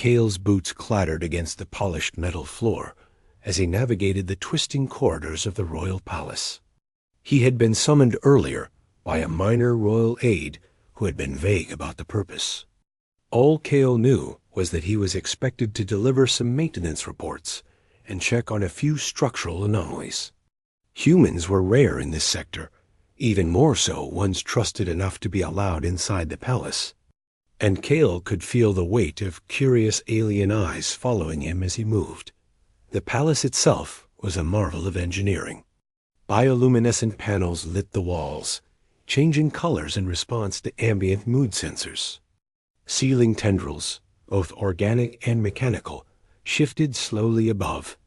Kale's boots clattered against the polished metal floor as he navigated the twisting corridors of the royal palace. He had been summoned earlier by a minor royal aide who had been vague about the purpose. All Kale knew was that he was expected to deliver some maintenance reports and check on a few structural anomalies. Humans were rare in this sector, even more so ones trusted enough to be allowed inside the palace. And Kale could feel the weight of curious alien eyes following him as he moved. The palace itself was a marvel of engineering. Bioluminescent panels lit the walls, changing colors in response to ambient mood sensors. Ceiling tendrils, both organic and mechanical, shifted slowly above,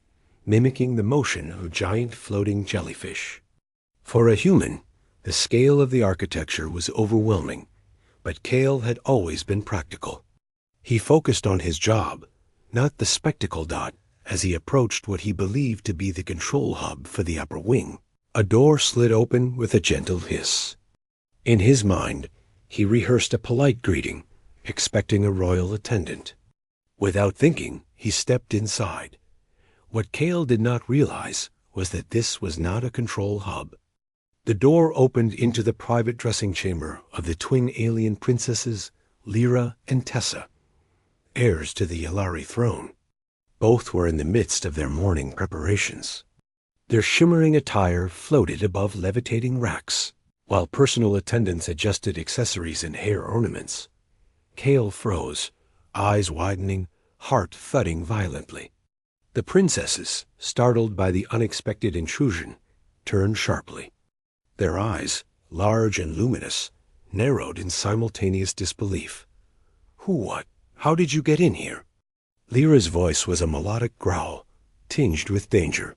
mimicking the motion of giant floating jellyfish. For a human, the scale of the architecture was overwhelming, but Kale had always been practical. He focused on his job, not the spectacle dot, as he approached what he believed to be the control hub for the upper wing. A door slid open with a gentle hiss. In his mind, he rehearsed a polite greeting, expecting a royal attendant. Without thinking, he stepped inside. What Kale did not realize was that this was not a control hub. The door opened into the private dressing chamber of the twin alien princesses, Lyra and Tessa, heirs to the Yalari throne. Both were in the midst of their morning preparations. Their shimmering attire floated above levitating racks, while personal attendants adjusted accessories and hair ornaments. Kale froze, eyes widening, heart thudding violently. The princesses, startled by the unexpected intrusion, turned sharply. Their eyes, large and luminous, narrowed in simultaneous disbelief. What? How did you get in here? Lyra's voice was a melodic growl, tinged with danger.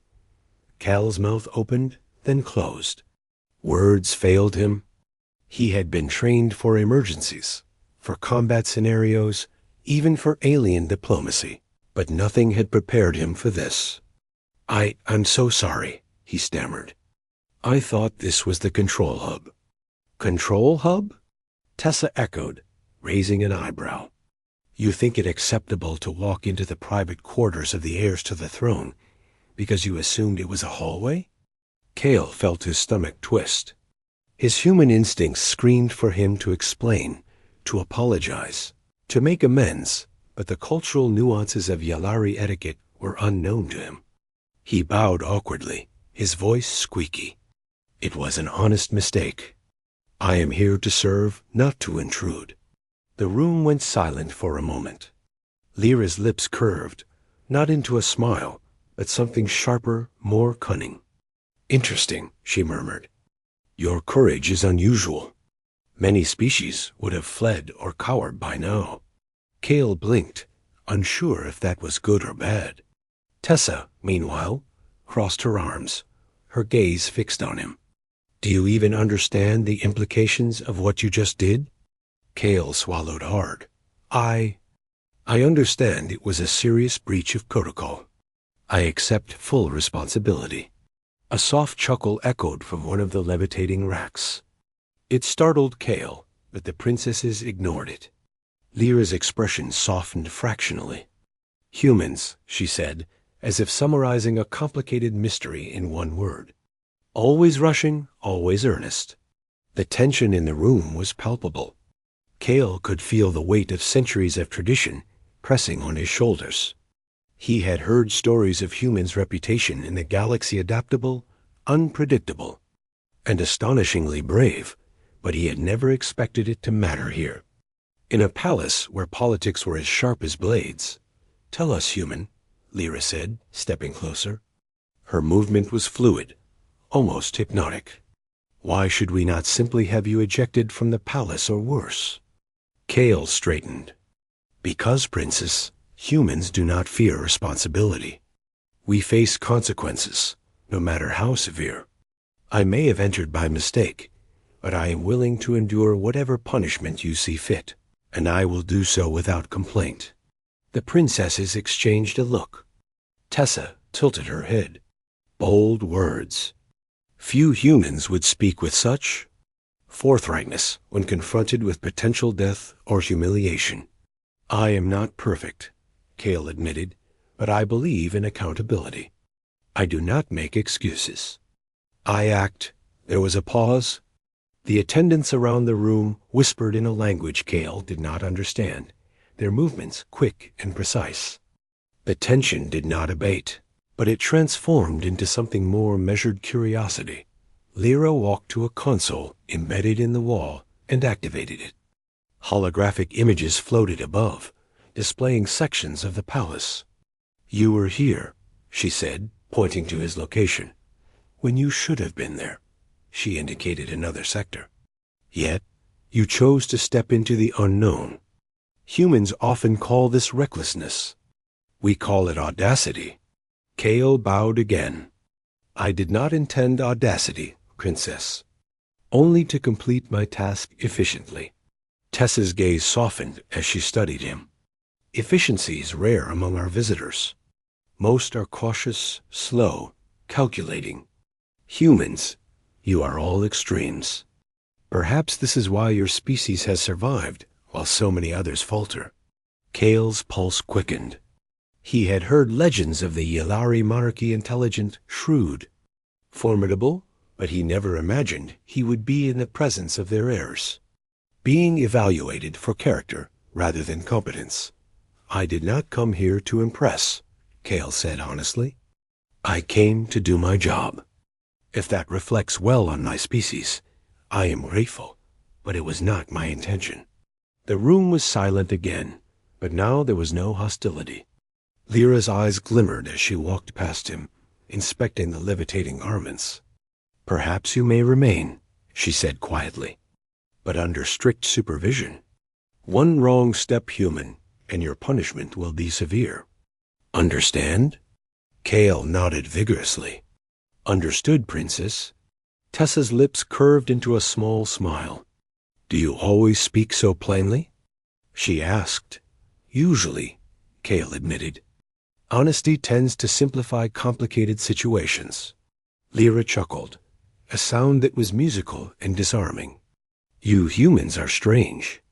Cal's mouth opened, then closed. Words failed him. He had been trained for emergencies, for combat scenarios, even for alien diplomacy, but nothing had prepared him for this. I'm so sorry, he stammered. I thought this was the control hub. Control hub? Tessa echoed, raising an eyebrow. You think it acceptable to walk into the private quarters of the heirs to the throne because you assumed it was a hallway? Kale felt his stomach twist. His human instincts screamed for him to explain, to apologize, to make amends, but the cultural nuances of Yalari etiquette were unknown to him. He bowed awkwardly, his voice squeaky. It was an honest mistake. I am here to serve, not to intrude. The room went silent for a moment. Lyra's lips curved, not into a smile, but something sharper, more cunning. Interesting, she murmured. Your courage is unusual. Many species would have fled or cowered by now. Kale blinked, unsure if that was good or bad. Tessa, meanwhile, crossed her arms, her gaze fixed on him. Do you even understand the implications of what you just did? Kale swallowed hard. I understand it was a serious breach of protocol. I accept full responsibility. A soft chuckle echoed from one of the levitating racks. It startled Kale, but the princesses ignored it. Lyra's expression softened fractionally. Humans, she said, as if summarizing a complicated mystery in one word. Always rushing, always earnest. The tension in the room was palpable. Kale could feel the weight of centuries of tradition pressing on his shoulders. He had heard stories of humans' reputation in the galaxy adaptable, unpredictable, and astonishingly brave, but he had never expected it to matter here. In a palace where politics were as sharp as blades. Tell us, human, Lyra said, stepping closer. Her movement was fluid, almost hypnotic. Why should we not simply have you ejected from the palace or worse? Kale straightened. Because, princess, humans do not fear responsibility. We face consequences, no matter how severe. I may have entered by mistake, but I am willing to endure whatever punishment you see fit, and I will do so without complaint. The princesses exchanged a look. Tessa tilted her head. Bold words. Few humans would speak with such forthrightness when confronted with potential death or humiliation. I am not perfect, Cale admitted, but I believe in accountability. I do not make excuses. I act. There was a pause. The attendants around the room whispered in a language Cale did not understand, their movements quick and precise. The tension did not abate, but it transformed into something more measured curiosity. Lyra walked to a console embedded in the wall and activated it. Holographic images floated above, displaying sections of the palace. "You were here," she said, pointing to his location, "when you should have been there." She indicated another sector. "Yet, you chose to step into the unknown. Humans often call this recklessness. We call it audacity." Cale bowed again. "I did not intend audacity, Princess. Only to complete my task efficiently." Tessa's gaze softened as she studied him. "Efficiency is rare among our visitors. Most are cautious, slow, calculating. Humans, you are all extremes. Perhaps this is why your species has survived, while so many others falter." Cale's pulse quickened. He had heard legends of the Yelari monarchy intelligent, shrewd, formidable, but he never imagined he would be in the presence of their heirs, being evaluated for character rather than competence. "I did not come here to impress," Cale said honestly. "I came to do my job. If that reflects well on my species, I am grateful, but it was not my intention." The room was silent again, but now there was no hostility. Lyra's eyes glimmered as she walked past him, inspecting the levitating garments. "Perhaps you may remain," she said quietly, "but under strict supervision. One wrong step, human, and your punishment will be severe. Understand?" Cale nodded vigorously. "Understood, Princess." Tessa's lips curved into a small smile. "Do you always speak so plainly?" she asked. "Usually," Cale admitted. "Honesty tends to simplify complicated situations." Lyra chuckled, a sound that was musical and disarming. "You humans are strange.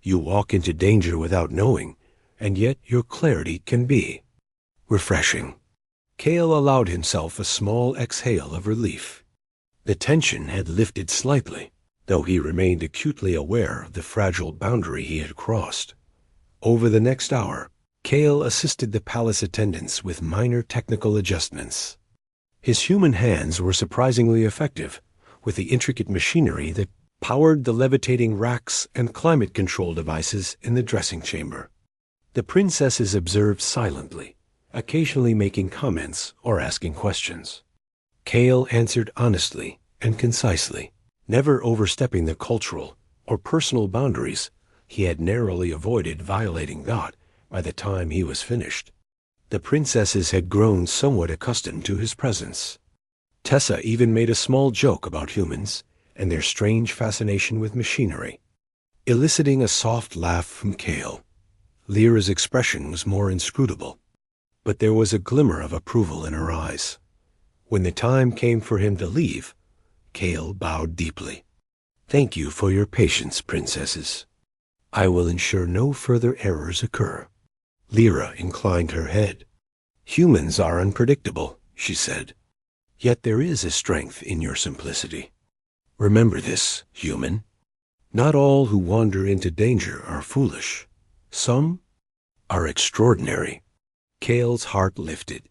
You walk into danger without knowing, and yet your clarity can be refreshing." Cale allowed himself a small exhale of relief. The tension had lifted slightly, though he remained acutely aware of the fragile boundary he had crossed. Over the next hour, Cale assisted the palace attendants with minor technical adjustments. His human hands were surprisingly effective, with the intricate machinery that powered the levitating racks and climate control devices in the dressing chamber. The princesses observed silently, occasionally making comments or asking questions. Cale answered honestly and concisely, never overstepping the cultural or personal boundaries he had narrowly avoided violating God by the time he was finished. The princesses had grown somewhat accustomed to his presence. Tessa even made a small joke about humans and their strange fascination with machinery, eliciting a soft laugh from Cale. Lyra's expression was more inscrutable, but there was a glimmer of approval in her eyes. When the time came for him to leave, Cale bowed deeply. "Thank you for your patience, princesses. I will ensure no further errors occur." Lyra inclined her head. "Humans are unpredictable," she said. "Yet there is a strength in your simplicity. Remember this, human. Not all who wander into danger are foolish. Some are extraordinary." Cale's heart lifted.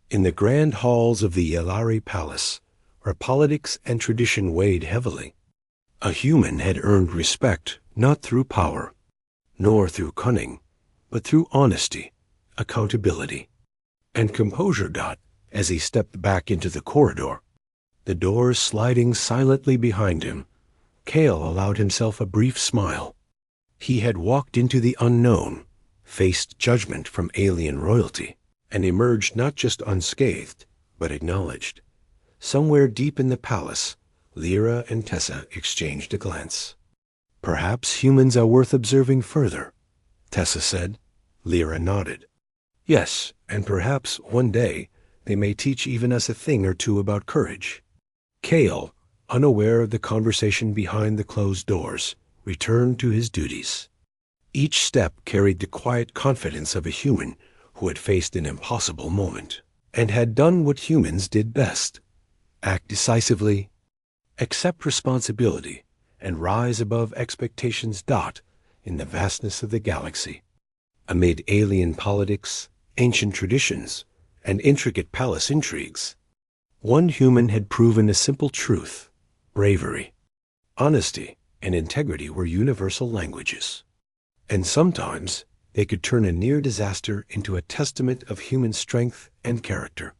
In the grand halls of the Yelari Palace, where politics and tradition weighed heavily, a human had earned respect not through power, nor through cunning, but through honesty, accountability, and composure. As he stepped back into the corridor, the doors sliding silently behind him, Cale allowed himself a brief smile. He had walked into the unknown, faced judgment from alien royalty, and emerged not just unscathed, but acknowledged. Somewhere deep in the palace, Lyra and Tessa exchanged a glance. "Perhaps humans are worth observing further," Tessa said. Lyra nodded. "Yes, and perhaps one day they may teach even us a thing or two about courage." Cale, unaware of the conversation behind the closed doors, returned to his duties. Each step carried the quiet confidence of a human who had faced an impossible moment and had done what humans did best: act decisively, accept responsibility, and rise above expectations. In the vastness of the galaxy, amid alien politics, ancient traditions, and intricate palace intrigues, one human had proven a simple truth: bravery, honesty, and integrity were universal languages. And sometimes they could turn a near disaster into a testament of human strength and character.